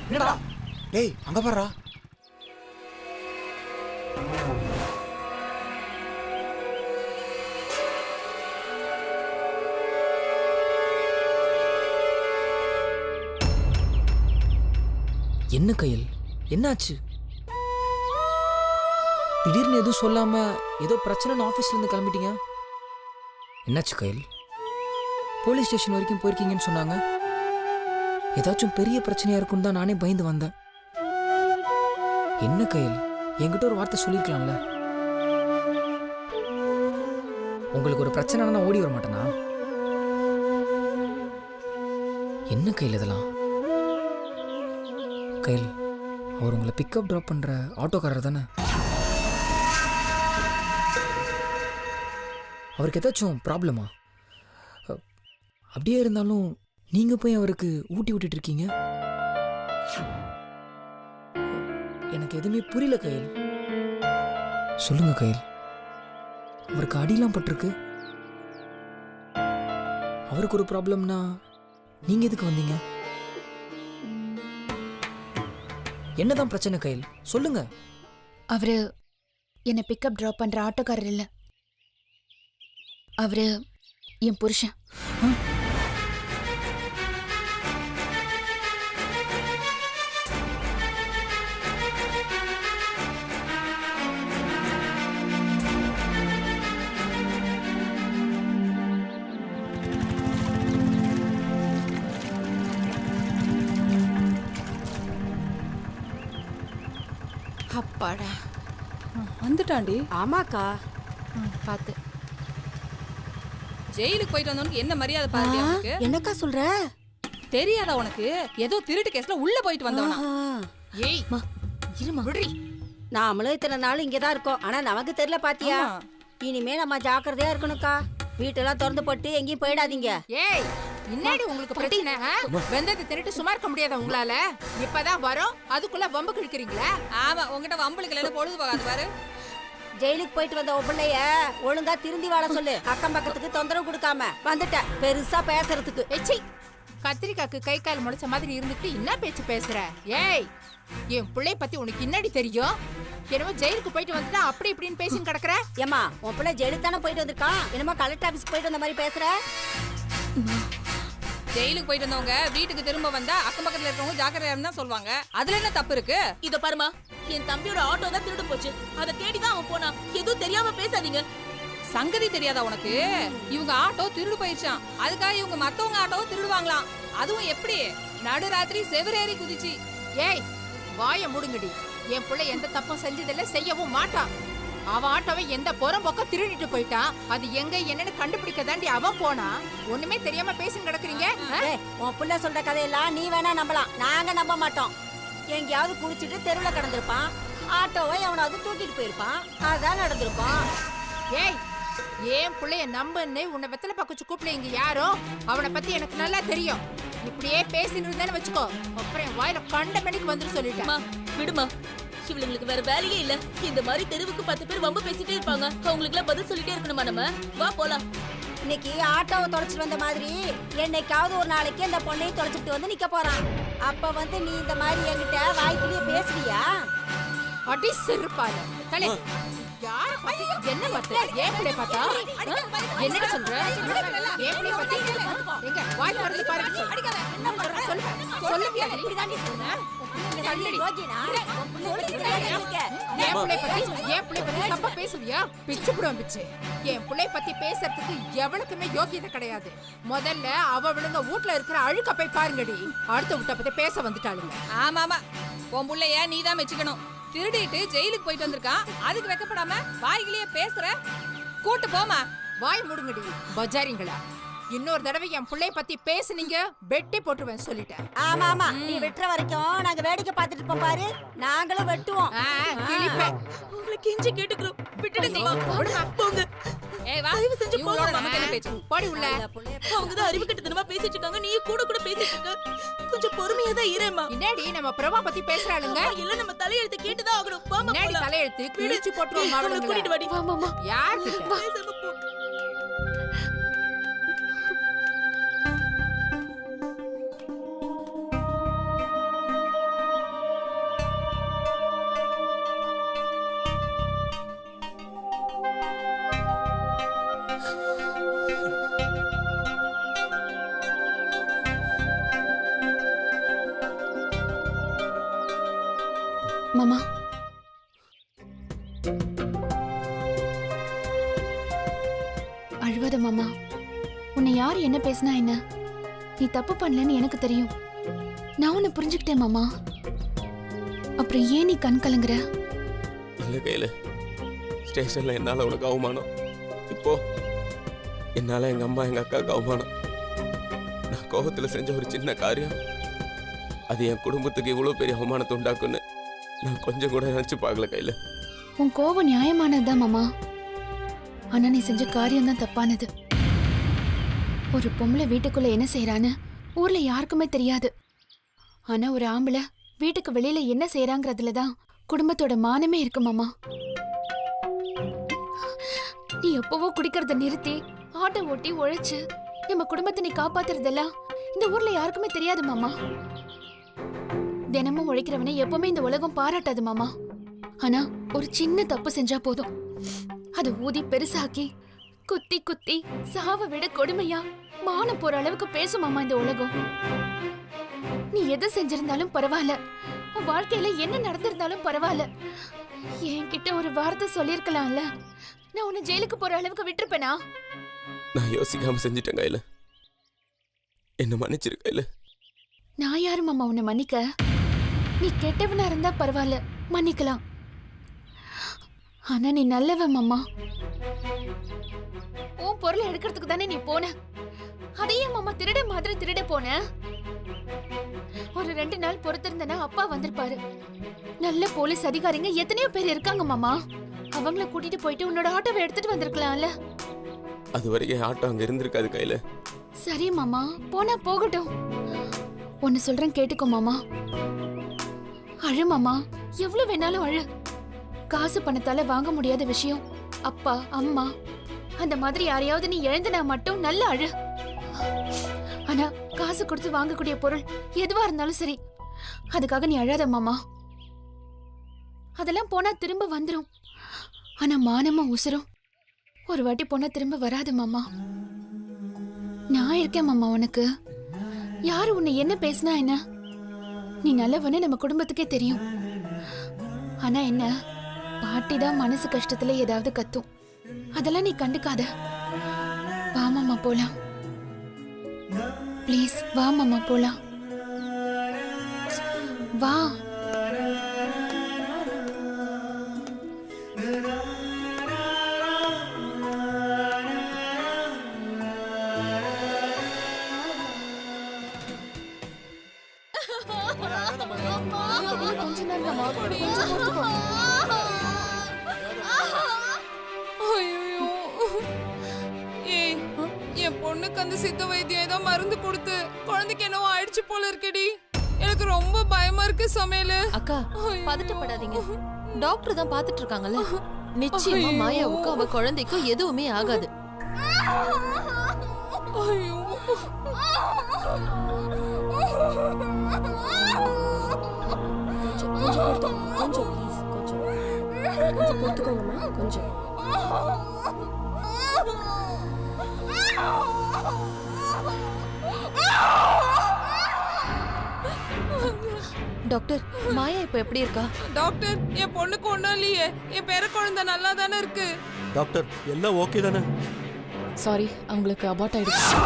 என்னடா? டேய் அங்க பாருடா. என்ன கையில், என்னாச்சு? திடீர்னு எதுவும் சொல்லாம ஏதோ பிரச்சனைன்னு ஆஃபீஸ்ல இருந்து கிளம்பிட்டீங்க. என்னாச்சு கையில்? போலீஸ் ஸ்டேஷன் வரைக்கும் போயிருக்கீங்கன்னு சொன்னாங்க. ஏதாச்சும் பெரிய பிரச்சனையா இருக்குன்னு தான் நானே பயந்து வந்தேன். என்ன கையில், என்கிட்ட ஒரு வார்த்தை சொல்லிருக்கலாம்ல. உங்களுக்கு ஒரு பிரச்சனைனா நான் ஓடி வர மாட்டேனா? என்ன கையில் இதெல்லாம்? கையில், அவர் உங்களை பிக்கப் ட்ராப் பண்ற ஆட்டோக்காரர் தானே? அவருக்கு ஏதாச்சும் ப்ராப்ளமா? அப்படியே இருந்தாலும் நீங்க போய் அவருக்கு ஊட்டி விட்டுட்டு இருக்கீங்க. எனக்கு எதுவுமே புரியல கையில். சொல்லுங்க கையில், அவருக்கு அடிலாம் பட்டிருக்கு. அவருக்கு ஒரு ப்ராப்ளம்னா நீங்க எதுக்கு வந்தீங்க? என்னதான் பிரச்சனை கையில், சொல்லுங்க. அவரு என்னை பிக்கப் ட்ராப் பண்ற ஆட்டோக்காரர் இல்ல, அவரு என் புருஷன். அப்பாடா வந்துட்டாண்டி. ஆமாக்கா. பார்த்து ஜெயிலுக்கு போயிட்டு வந்தவனுக்கு என்ன மரியாதை பாருடி அவனுக்கு? என்னக்கா சொல்ற? தெரியாதா உனக்கு? ஏதோ திருட்டு கேஸ்ல உள்ள போயிட்டு வந்தவனா? ஏய் இருமா விடுறி. நாமளும் இத்தனை நாள் இங்கதான் இருக்கோம், ஆனா நமக்கு தெரியல பாத்தியா? இனிமே நம்ம ஜாக்கிரதையா இருக்கணும்க்கா. வீட்டெல்லாம் திறந்து போட்டு எங்கேயும் போயிடாதீங்க. ஏய் என்னடி உங்களுக்கு பிரச்சனை? வெந்தத்தை திருட்டு சும்மா இருக்க முடியாதா உங்களால? இப்பதான் வரோம் அதுக்குள்ள வம்பு கிழிக்கிறீங்களா? ஆமா, உங்ககிட்ட வம்புகளுக்கு பொழுது போகாது பாரு. ஜெயிலுக்கு போயிட்டு வந்த பிள்ளைய ஒழுங்கா திருந்தி வாழ சொல்லு. அக்கம் பக்கத்துக்கு தொந்தரவு கொடுக்காம வந்துட்ட பெருசா பேசுறதுக்கு. எச்சி, கத்திரிக்காக்கு கை கால் முளைச்ச மாதிரி இருந்துட்டு என்ன பேச்சு பேசுற? ஏய், என் பிள்ளை பத்தி உனக்கு என்னடி தெரியும்? என்னமோ ஜெயிலுக்கு போயிட்டு வந்துட்டா அப்படி இப்படின்னு பேசின்னு கிடக்குற. ஏமா, உன் பிள்ளை ஜெயிலுக்கு தானே போயிட்டு வந்திருக்கான், என்னமோ கலெக்டர் ஆபீஸ்க்கு போயிட்டு வந்த மாதிரி பேசுற. ஜெயிலுக்கு போயிட்டு வந்தவங்க வீட்டுக்கு திரும்ப வந்தா அக்கம் பக்கத்துல இருக்கவங்க ஜாக்கிரதையா இருந்தா சொல்லுவாங்க. அதுல என்ன தப்பு இருக்கு? இத பாருமா, என் தம்பியோட ஆட்டோ தான் திருடு போச்சு. அதை தேடிதான் அவன் போனான். எதுவும் தெரியாம பேசாதீங்க. சங்கதி தெரியாதா உனக்கு? இவங்க ஆட்டோ திருடு போயிடுச்சான். அதுக்காக இவங்க மத்தவங்க ஆட்டோ திருடுவாங்களாம். அதுவும் எப்படி? நடுராத்திரி செவரேறி குதிச்சு. ஏய் வாய முடுங்கடி. என் பிள்ளை எந்த தப்பும் செஞ்சதில்ல, செய்யவும் மாட்டான். அவன் ஆட்டோவை எந்த புறம்போக்க திருடிட்டு போயிட்டான். அது எங்க என்னன்னு கண்டுபிடிக்க தாண்டி அவன் போனா. ஒண்ணுமே தெரியாம பேசின்னு கிடக்குறீங்க. உன் பிள்ளை சொல்ற கதையெல்லாம் நீ வேணா நம்பலாம், நாங்க நம்ப மாட்டோம். எங்கேயாவது குடிச்சிட்டு தெருவுல கடந்திருப்பான், ஆட்டோவை எவனாவது தூக்கிட்டு போயிருப்பான், அதான் நடந்திருப்பான். ஏய், ஏன் பிள்ளைய நம்புன்னு உன்னை வெத்தலை பக்கச்சு கூப்பிட இங்க யாரோ? அவனை பத்தி எனக்கு நல்லா தெரியும். இப்படியே பேசின்னு இருந்தேன்னு வச்சுக்கோ, அப்புறம் என் வாயில கண்ட மணிக்கு வந்துட்டு சொல்லிட்டேன். விடுமா, இவளுங்களுக்கு வேற வேலையே இல்ல. இந்த மாதிரி தெருவுக்கு 10 பேர் வம்பு பேசிட்டே இருப்பாங்க. அவங்களுக்கு எல்லாம் பதில் சொல்லிட்டே இருக்கணுமா நம்ம? வா போலாம். இன்னைக்கு ஆட்டோவை தொலைச்சிட்டு வந்த மாதிரி என்னைக்காவது ஒரு நாளைக்கு இந்த பொண்ணையும் தொலைச்சிட்டு வந்து நிக்க போறான். அப்ப வந்து நீ இந்த மாதிரி என்கிட்ட வாய்க்கிலேயே பேசுறியா? அடி செருப்பாரு தலை. யார பத்தி என்ன பார்த்தா? ஏன் பிள்ளை பார்த்தா? என்ன சொல்ற? ஏன் பிள்ளை பத்தி எங்க வாய் வரது பாருங்க. என்ன பண்ற சொல்லு. சொல்லுவியா? இப்படிதான் நீ சொன்ன. என் பிள்ளை பத்தி தப்பா பேசுவியா? பிச்சு புடுவேன் பிச்சு. என் பிள்ளை பத்தி பேசுறதுக்கு எவனுக்குமே யோகியதை கிடையாது. முதல்ல அவ விழுங்க வீட்டுல இருக்கிற அழுக்க போய் பாருங்கடி. அடுத்த விட்ட பத்தி பேச வந்துட்டாளுங்க. ஆமாமா, உன் பிள்ளைய நீதான் வச்சுக்கணும். திருடிட்டு ஜெயிலுக்கு போயிட்டு வந்திருக்கான், அதுக்கு வெக்கப்படாம வாய்கிலேயே பேசுற. கூட்டு போமா. வாய் முடுங்கடி பஜாரிங்களா. இன்னொரு தடவை என் பிள்ளைய பத்தி பேசுனீங்க வெட்டி போட்டுருவேன் சொல்லிட்டேன். ஆமா ஆமா, நீ வெட்டுற வரைக்கும் நாங்க வேடிக்கை பார்த்துட்டு இருப்போம் பாரு. நாங்களும் வெட்டுவோம். உங்களை கெஞ்சி கேட்டுக்கிறோம், விட்டுடுங்கம்மா. போங்க. ஏய் வா, தயவு செஞ்சு போங்க. நமக்கு என்ன பேச்சு? போடி உள்ள. அவங்க தான் அறிவு கட்டத்தனமா பேசிட்டு இருக்காங்க, நீ கூட கூட பேசிட்டு இருக்க. கொஞ்சம் பொறுமையா தான் இருமா. என்னடி நம்ம பிரபா பத்தி பேசுறாளுங்க? இல்ல நம்ம தலையெழுத்து கேட்டுதான் ஆகணும். வாமா. என்னடி தலையெழுத்து கிழிச்சு போட்டுருவோம். அவளை கூட்டிட்டு வாடி. வாமாமா. யார் பேசாம போ. மாமா அழுவாத மாமா. உன்னை யார் என்ன பேசினா என்ன, நீ தப்பு பண்ணலன்னு எனக்கு தெரியும். நான் உன்னை புரிஞ்சுக்கிட்டேன் மாமா. அப்புறம் ஏன் நீ கண் கலங்குற? இல்ல கையில ஸ்டேஷன்ல என்னால உனக்கு அவமானம், இப்போ என்னால எங்க அம்மா எங்க அக்காவுக்கு அவமானம். நான் கோபத்துல செஞ்ச ஒரு சின்ன காரியம் அது என் குடும்பத்துக்கு இவ்வளவு பெரிய அவமானத்தை உண்டாக்குன்னு நான் கொஞ்சம் கூட நினைச்சு பார்க்கல கையில. உன் கோபம் நியாயமானதுதான் மாமா. ஆனா நீ செஞ்ச காரியம் தான் தப்பானது. ஒரு பொம்பளை வீட்டுக்குள்ள என்ன செய்யறான்னு ஊர்ல யாருக்குமே தெரியாது. ஆனா ஒரு ஆம்பளை வீட்டுக்கு வெளியில என்ன செய்யறாங்கிறதுலதான் குடும்பத்தோட மானமே இருக்கு மாமா. நீ எப்பவோ குடிக்கிறத நிறுத்தி ஆட்டோ ஓட்டி உழைச்சு நம்ம குடும்பத்தை நீ காப்பாத்துறதெல்லாம் இந்த ஊர்ல யாருக்குமே தெரியாது மாமா. தினமும் உழைக்கிறவனை எப்பவுமே இந்த உலகம் பாராட்டாது மாமா. ஆனா ஒரு சின்ன தப்பு செஞ்சா போதும், அது ஊதி பெருசாக்கி குத்தி குத்தி சாவ விட கொடுமையா மானம் போற அளவுக்கு பேசுமாமா இந்த உலகம். நீ எது செஞ்சிருந்தாலும் பரவாயில்ல, உன் வாழ்க்கையில என்ன நடந்திருந்தாலும் பரவாயில்ல, என்கிட்ட ஒரு வார்த்தை சொல்லிருக்கலாம்ல. நான் உன்னை ஜெயிலுக்கு போற அளவுக்கு விட்டுருப்பேனா? நான் யோசிக்காம செஞ்சிட்டேன் கையில, என்ன மன்னிச்சிரு கையில. நான் யாரு மாமா உன்னை மன்னிக்க? நீ கெட்டவனா இருந்தா பரவாயில்ல, மன்னிக்கலாம். ஆனா நீ நல்லவன் மாமா. உன் பொருளை எடுக்கிறதுக்கு தானே நீ போன, அதையே மாமா திருட மாதிரி திருட போன. ஒரு 2 நாள் பொறுத்திருந்தனா அப்பா வந்திருப்பாரு. நல்ல போலீஸ் அதிகாரிங்க எத்தனையோ பேர் இருக்காங்க மாமா. அவங்கள கூட்டிட்டு போயிட்டு உன்னோட ஆட்டோவை எடுத்துட்டு வந்திருக்கலாம்ல. அது வரைக்கும் ஆட்டோ அங்க இருந்திருக்காது கையில. சரி மாமா, போனா போகட்டும். ஒன்னு சொல்றேன் கேட்டுக்கோ மாமா. அழு மாமா, எவ்வளவு வேணாலும் அழு. காசு பணத்தால வாங்க முடியாத விஷயம் அப்பா அம்மா அந்த மாதிரி யாரையாவது நீ இழந்தனா மட்டும் நல்ல அழு. ஆனா காசு கொடுத்து வாங்கக்கூடிய பொருள் எதுவா இருந்தாலும் சரி, அதுக்காக நீ அழாத மாமா. அதெல்லாம் போனா திரும்ப வந்துரும். ஆனா மானமும் உசுரும் ஒரு வாட்டி போனா திரும்ப வராது மாமா. நான் இருக்கேன் மாமா உனக்கு. யாரு உன்னை என்ன பேசினா என்ன, நீ நல்லவன்னு நம்ம குடும்பத்துக்கே தெரியும். ஆனா என்ன, பாட்டி தான் மனசு கஷ்டத்துல ஏதாவது கத்தும், அதெல்லாம் நீ கண்டுக்காத. வா மாமா போலாம், ப்ளீஸ் வா மாமா போலாம், வா. கொஞ்ச நேரம் மாமா, கொஞ்சம் பொறுத்துக்கோ. ஐயோ, ஏய், என் பொண்ணுக்கு அந்த சித்த வைத்தியம் ஏதோ மருந்து கொடுத்து குழந்தைக்கு என்னவோ ஆயிடுச்சு போல இருக்கடி. எனக்கு ரொம்ப பயமா இருக்கு சமையலு. அக்கா பதட்டப்படாதீங்க, டாக்டர் தான் பாத்துட்டு இருக்காங்கல்ல. நிச்சயமா மாயாவுக்கும் அவ குழந்தைக்கும் எதுவுமே ஆகாது. ஐயோ, கொஞ்சம் கொஞ்சம் ப்ளீஸ், கொஞ்சம் பொறுத்துக்கோங்கம்மா, கொஞ்சம். டாக்டர், மாயா இப்ப எப்படி இருக்கா? டாக்டர், என் பொண்ணுக்கு ஒண்ணும் இல்லையே, என் பேர குழந்தை நல்லா தானே இருக்கு. டாக்டர் எல்லாம் ஓகே தானே? சாரி, அவங்களுக்கு அபார்ட் ஆயிடுச்சு.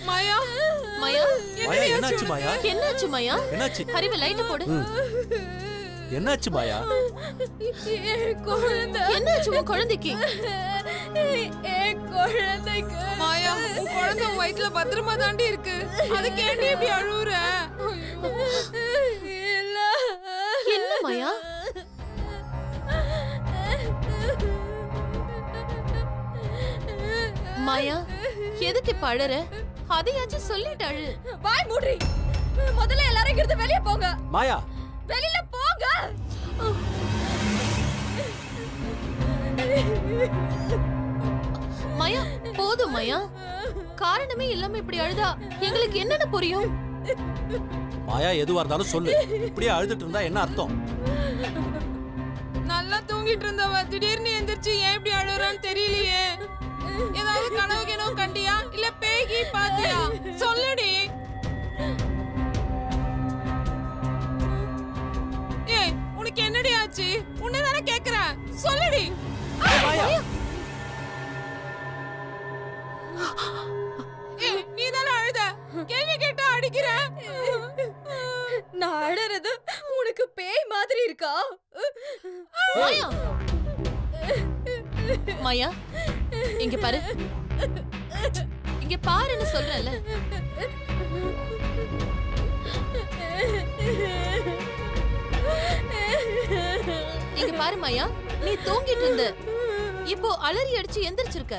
மாயா, மாயா, மாயா என்னாச்சு மாயா? என்னாச்சு மாயா? என்னாச்சு? ஹரிவ லைட் போடு. என்னாச்சு மாயா? என்னாச்சு உன் குழந்தைக்கு? மாயா, உன் குழந்தை உன் வயித்துல பத்திரமா தாண்டி இருக்கு, அதுக்கு ஏன்டி இப்படி அழுவுற? என்ன மாயா? மாயா, எதுக்கு இப்ப அழற? அதையாச்சும் சொல்லிட்டு அழு. வாய் மூடி. முதல்ல எல்லாரும் இங்கிருந்து வெளியே போங்க. மாயா வெளியில போங்க. மாயா, போதும் மாயா. காரணமே இல்லாம இப்படி அழுதா எங்களுக்கு என்னன்னு புரியும்? மாயா எதுவா இருந்தாலும் சொல்லு. இப்படியே அழுதுட்டு இருந்தா என்ன அர்த்தம்? நல்லா தூங்கிட்டு இருந்தவ திடீர்னு எந்திரிச்சு ஏன் இப்படி அழுறான்னு தெரியலையே. ஏதாவது கனவு கிணவு கண்டியா இல்ல பேகி பாத்தியா? சொல்லுடி. ஏய் உனக்கு என்னடி ஆச்சு? உன்னதானே கேக்குறேன், சொல்லுடி. மாயா ஏய் நீ தானே அழுத, கேள்வி கேட்டா அடிக்கிற. நான் அழறது உனக்கு பேய் மாதிரி இருக்கா? மாயா மாயா இங்க பாரு, இங்க பாருன்னு சொல்றேன்ல. இங்க பாரு மாயா, நீ தூங்கிட்டு இருந்த, இப்போ அலறி அடிச்சு எந்திரிச்சிருக்க.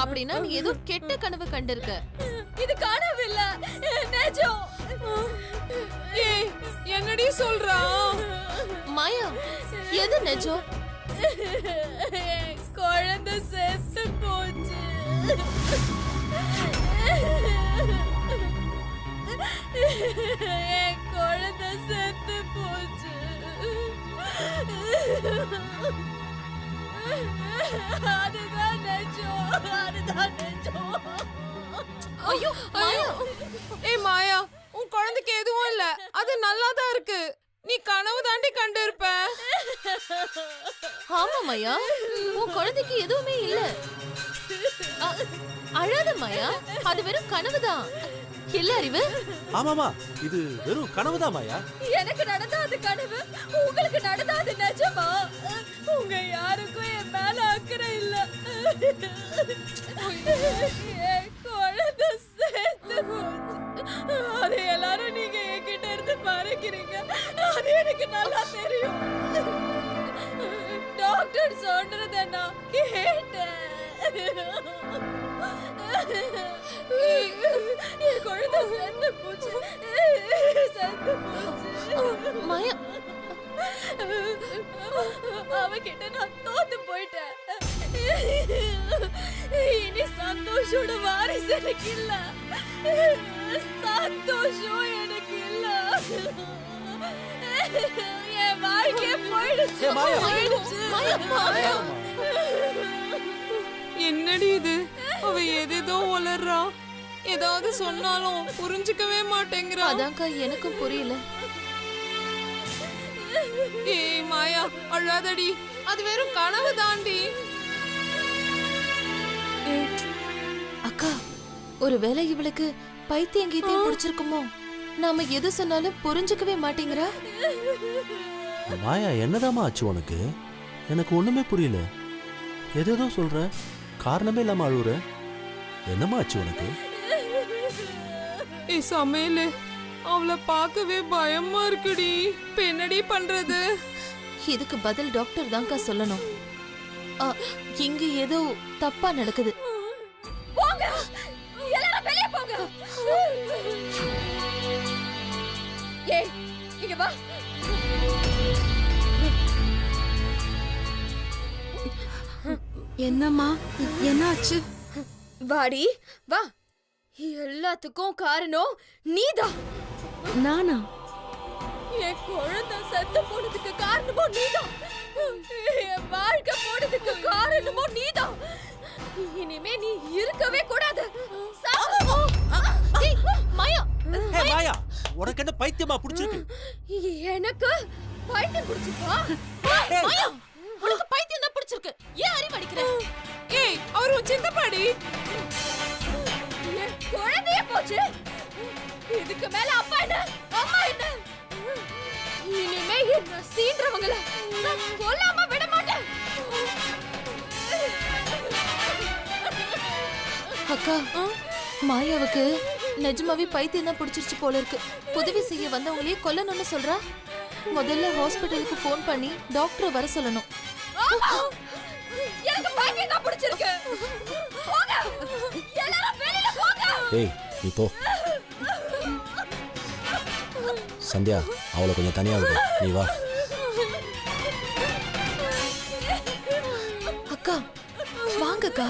அப்படின்னா நீ ஏதோ கெட்ட கனவு கண்டிருக்க. இது கனவு இல்ல, நிஜம். ஏய் என்னடி சொல்றா? மாயா எது நிஜம்? குழந்தை செத்து போச்சு. என் குழந்தை செத்து போச்சு. அதுதான் நிஜம், அதுதான் நிஜம். ஐயோ மாயா, ஏய் மாயா, உன் குழந்தைக்கு எதுவும் இல்ல, அது நல்லா தான் இருக்கு. நீ கனவு தாண்டி கண்டு இருப்ப. ஆமா மாயா, உன் குழந்தைக்கு எதுவுமே இல்ல. அழாத மாயா, அது வெறும் கனவுதான். இல்ல அறிவு. ஆமாமா, இது வெறும் கனவுதான் மாயா. எனக்கு நடந்தா அது கனவு, உங்களுக்கு நடந்தா அது நிஜமா? உங்க யாருக்கும் என் மேல அக்கறை இல்ல. என் குழந்தை செத்து போச்சு. அது எல்லாரும் நீங்க என்கிட்ட இருந்து மறைக்கிறீங்க, அது எனக்கு நல்லா தெரியும். டாக்டர் சொன்னதை நான் கேட்டேன். என் குழந்தை செத்து போச்சு, செத்து போச்சு. மாயா, அவகிட்ட நான் தோத்து போயிட்டேன். இனி சந்தோஷோட வாரிசு எனக்கு இல்ல, சந்தோஷம் எனக்கு இல்ல. என் வாழ்க்கையே போயிடுச்சு, ஏய் மாயா. போயிடுச்சு. மாயா. என்னடி இது? அவ எதேதோ உளறா. ஏதாவது சொன்னாலும் புரிஞ்சுக்கவே மாட்டேங்கிறா. அதான்க்கா எனக்கும் புரியல. ஏய் மாயா அழாதடி, அது வெறும் கனவு தாண்டி. அக்கா, ஒருவேளை இவளுக்கு பைத்தியம் கீத்தியம் பிடிச்சிருக்குமோ? நாம எது சொன்னாலும் புரிஞ்சுக்கவே மாட்டேங்கிறா. மாயா என்னதாம்மா ஆச்சு உனக்கு? எனக்கு ஒண்ணுமே புரியல. எதேதோ சொல்ற, காரணமே இல்லாம அழுவுற. என்னம்மா ஆச்சு உனக்கு? ஏய் சமையலு, அவளை பார்க்கவே பயமா இருக்குடி. இப்ப என்னடி பண்றது? இதுக்கு பதில் டாக்டர் தான்க்கா சொல்லணும். இங்க ஏதோ தப்பா நடக்குது. போங்க, எல்லாரும் வெளியே போங்க. ஏய் இங்க வா. என்னம்மா என்னாச்சு? வாடி வா. எல்லாத்துக்கும் காரணம் நீதான். நானா? என் குழந்தை செத்து போனதுக்கு காரணமும் நீதான். என் வாழ்க்கை போனதுக்கு காரணமும் நீதான். இனிமே நீ இருக்கவே கூடாது. ஏய், மாயா, ஏய் மாயா, உனக்கு என்ன பைத்தியமா பிடிச்சிருக்கு? எனக்கு பைத்தியம் பிடிச்சிருக்கா? மாயா, உனக்கு பைத்தியம் தான் பிடிச்சிருக்கு. ஏன் அறிவு அடிக்கிற? ஏய் அவர் உன் சித்தப்பாடி. என் குழந்தையே போச்சு. இதுக்கு மேல அப்பா என்ன அம்மா என்ன? இனிமே என்ன சீன்றவங்கள நான் கொல்லாம விட மாட்டேன். அக்கா, மாயாவுக்கு நிஜமாவே பைத்தியம் தான் பிடிச்சிருச்சு போல இருக்கு. உதவி செய்ய வந்தவங்களே கொல்லணும்னு சொல்றா. முதல்ல ஹாஸ்பிட்டலுக்கு ஃபோன் பண்ணி டாக்டரை வர சொல்லணும். எனக்கு பைத்தியம் தான் பிடிச்சிருக்கு. போங்க, எல்லாரும் வெளியில போங்க. ஏய் நீ போ. சந்தியா, அவளை கொஞ்சம் தனியா விடு. நீ வா. அக்கா, வாங்கக்கா,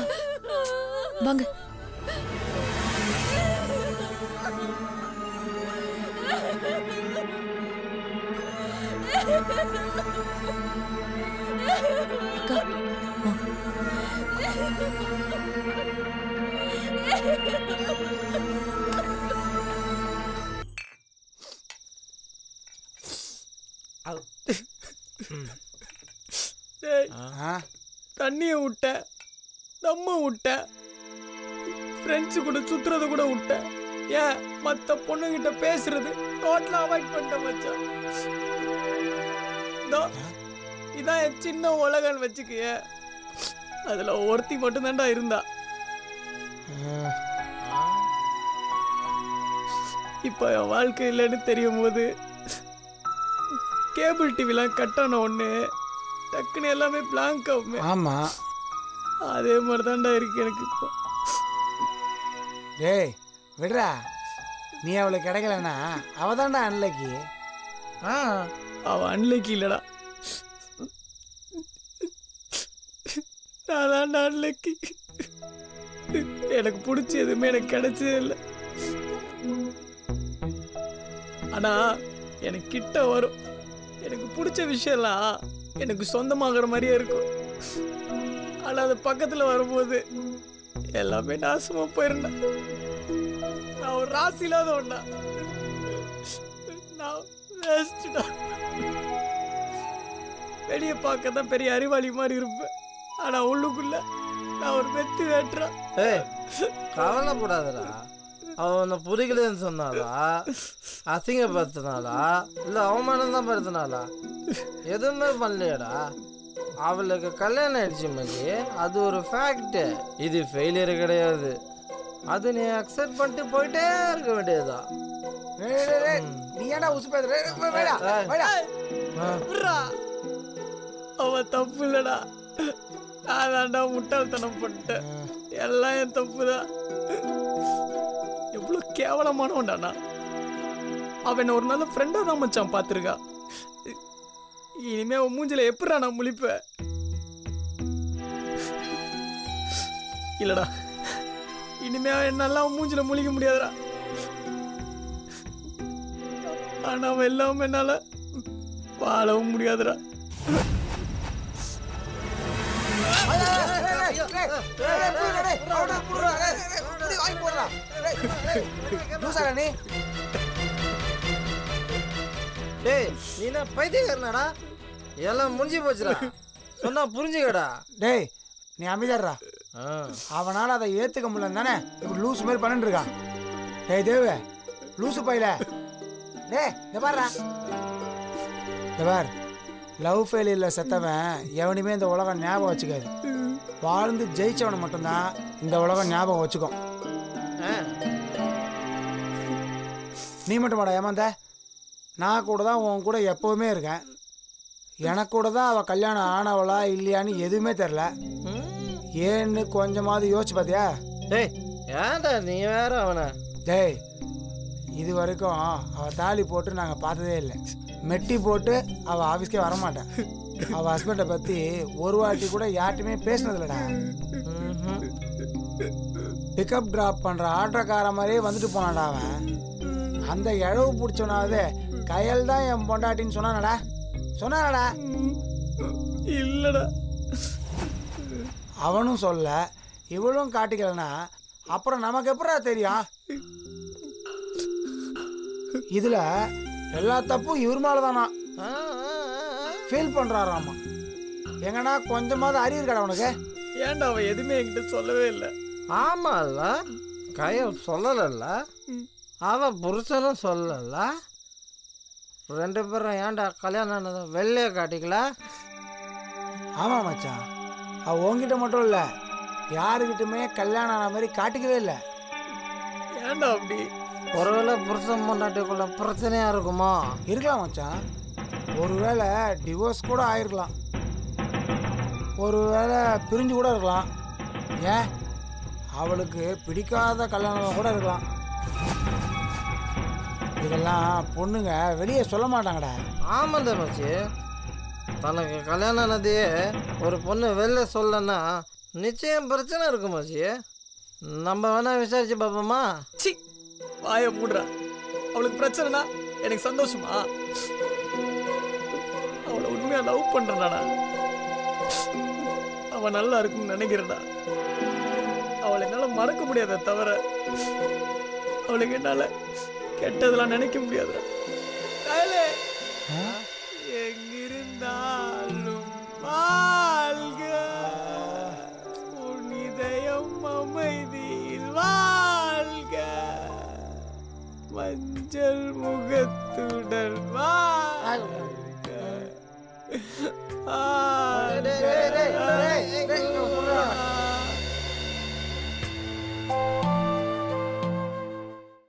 வாங்க. தண்ணியை விட்ட நம்ம விட்ட ஃப்ரெண்ட்ஸு கூட சுத்துறது கூட விட்ட ஏன் மற்ற பொண்ணுகிட்ட பேசுறது டோட்டலா அவாய்ட் பண்ணிட்ட மச்சான். இதான் என் சின்ன உலகன்னு வச்சுக்கிய. அதுல ஒருத்தி மட்டும்தான்டா இருந்தா. இப்ப என் வாழ்க்கை இல்லைன்னு தெரியும் போது கேபிள் டிவிலாம் கட்டான ஒண்ணு டக்குன்னு எல்லாமே பிளாங்க் ஆகுமே. ஆமா, அதே மாதிரி தான்டா இருக்கு எனக்கு இப்போ. டேய் விடுறா, நீ அவளுக்கு கிடைக்கலன்னா அவ தான்டா அன்லக்கி. அவ அன்லக்கி இல்லடா, நான் தான்டா அன்லக்கி. எனக்கு பிடிச்ச எதுவுமே எனக்கு கிடைச்சதே இல்லை. ஆனா எனக்கு கிட்ட வரும், எனக்கு பிடிச்ச விஷயம்லாம் எனக்கு சொந்தமாகற மாதிரியே இருக்கும். ஆனா அது பக்கத்துல வரும்போது எல்லாமே நாசமா போயிருந்தேன். நான் ஒரு ராசி இல்லாத ஒண்ணா, நான் வேஸ்டா. வெளியே பார்க்க தான் பெரிய அறிவாளி மாதிரி இருப்பேன், ஆனா உள்ளுக்குள்ள நான் ஒரு வெத்தி வேட்டுறா. கவலைப்படாதடா. அவனை புரிக்கலன்னு சொன்னாலா, அசிங்கப்படுத்தினாலா, இல்லை அவமானம் தான் படுத்தினாலா? எதுவுமே பண்ணலையடா. அவளுக்கு கல்யாணம் ஆயிடுச்சு மச்சி, அது ஒரு ஃபேக்ட். இது ஃபெயிலியர் கிடையாது. அது நீ அக்செப்ட் பண்ணிட்டு போயிட்டே இருக்க வேண்டியதுதான். நீ ஏன்டா உசுப்பேதுற? அவ தப்பு இல்லடா, நான் தான்டா முட்டாள்தனம் பண்ணிட்டேன். எல்லாம் என் தப்பு தான். எவ்வளவு கேவலமானவன்டானா. அவன் ஒரு நல்ல ஃப்ரெண்டா தான் மச்சான் பார்த்துருக்கா. இனிமே அவன் மூஞ்சில எப்படா நான் முழிப்பேன்? இல்லடா, இனிமே என்னால அவன் மூஞ்சில முழிக்க முடியாதுடா. ஆனா அவன் எல்லாம் என்னால வாழவும் முடியாதுடா. டேய் நீ என்ன பைத்தியக்காரனாடா? எல்லாம் முடிஞ்சு போச்சுடா, சொன்னா புரிஞ்சுக்கடா. டேய் நீ அமைதியாடுறா. அவனால அதை ஏத்துக்க முடியல தானே இப்படி லூஸ் மாதிரி பண்ணிட்டு இருக்கான். டேய் தேவ லூசு பையில, டேய் இந்த பாருடா, இந்த பார், லவ் ஃபெயிலியர்ல செத்தவன் எவனுமே இந்த உலகம் ஞாபகம் வச்சுக்காது. வாழ்ந்து ஜெயிச்சவனை மட்டும்தான் இந்த உலகம் ஞாபகம் வச்சுக்கும். நீ மட்டும் மாடா ஏமாந்த, நான் கூட தான் உன் கூட எப்போவுமே இருக்கேன். எனக்கு கூட தான் அவள் கல்யாணம் ஆனவளா இல்லையான்னு எதுவுமே தெரில. ஏன்னு கொஞ்சமாவது யோசிச்சு பார்த்தியா? டேய் ஏன்டா நீ வேற அவனை? டேய் இது வரைக்கும் அவள் தாலி போட்டு நாங்கள் பார்த்ததே இல்லை. மெட்டி போட்டு அவள் ஆஃபீஸ்க்கே வரமாட்டேன். அவள் ஹஸ்பண்டை பற்றி ஒரு வாட்டி கூட யார்ட்டுமே பேசினதில்லடா. பிக்கப் ட்ராப் பண்ணுற ஆட்டோக்கார மாதிரியே வந்துட்டு போனான்டா அவன். அந்த இழவு பிடிச்சவனாவது கையல் தான் என் பொண்டாட்டின்னு சொன்னானடா. சொன்னானடா? இல்லடா. அவனும் சொல்ல இவளும் காட்டிக்கலனா அப்புறம் நமக்கு எப்படா தெரியும்? இதுல எல்லா தப்பும் இவர் மேலதானா ஃபீல் பண்றாராமா. எங்கடா கொஞ்சமாவது அறிவு கடை உனக்கு? ஏன்டா அவன் எதுவுமே என்கிட்ட சொல்லவே இல்லை. ஆமால கையல் சொல்லல, அவ புருஷனும் சொல்லல. ரெண்டு பேரும் ஏன்டா கல்யாணம் ஆனதை வெளியே காட்டிக்கல? ஆமா மச்சான், அவ உங்ககிட்ட மட்டும் இல்ல யாருக்கிட்டுமே கல்யாணம் ஆன மாதிரி காட்டிக்கவே இல்லை. ஏன்டா அப்படி? ஒருவேளை புருஷன் பொண்டாட்டிக்குள்ள பிரச்சனையா இருக்குமா? இருக்கலாம் மச்சான். ஒருவேளை டிவோர்ஸ் கூட ஆயிருக்கலாம், ஒருவேளை பிரிஞ்சு கூட இருக்கலாம். ஏன் அவளுக்கு பிடிக்காத கல்யாணம் கூட இருக்கலாம். இதெல்லாம் பொண்ணுங்க வெளியே சொல்ல மாட்டாங்கடா. ஆமாம் தம்பச்சி, தனக்கு கல்யாணம் ஆனதையே ஒரு பொண்ணு வெளில சொல்லனா நிச்சயம் பிரச்சனை இருக்கும் மச்சி. நம்ம வேணா விசாரிச்சு பார்ப்போமா? சி வாய மூடுறா. அவளுக்கு பிரச்சனைனா எனக்கு சந்தோஷமா? லவ் பண்றேன்டா. அவன் நல்லா இருக்குன்னு நினைக்கிறேன்டா. அவளை என்னால மறக்க முடியாத தவிர அவளுக்கு என்னால கெட்டதெல்லாம் நினைக்க முடியாதுடா.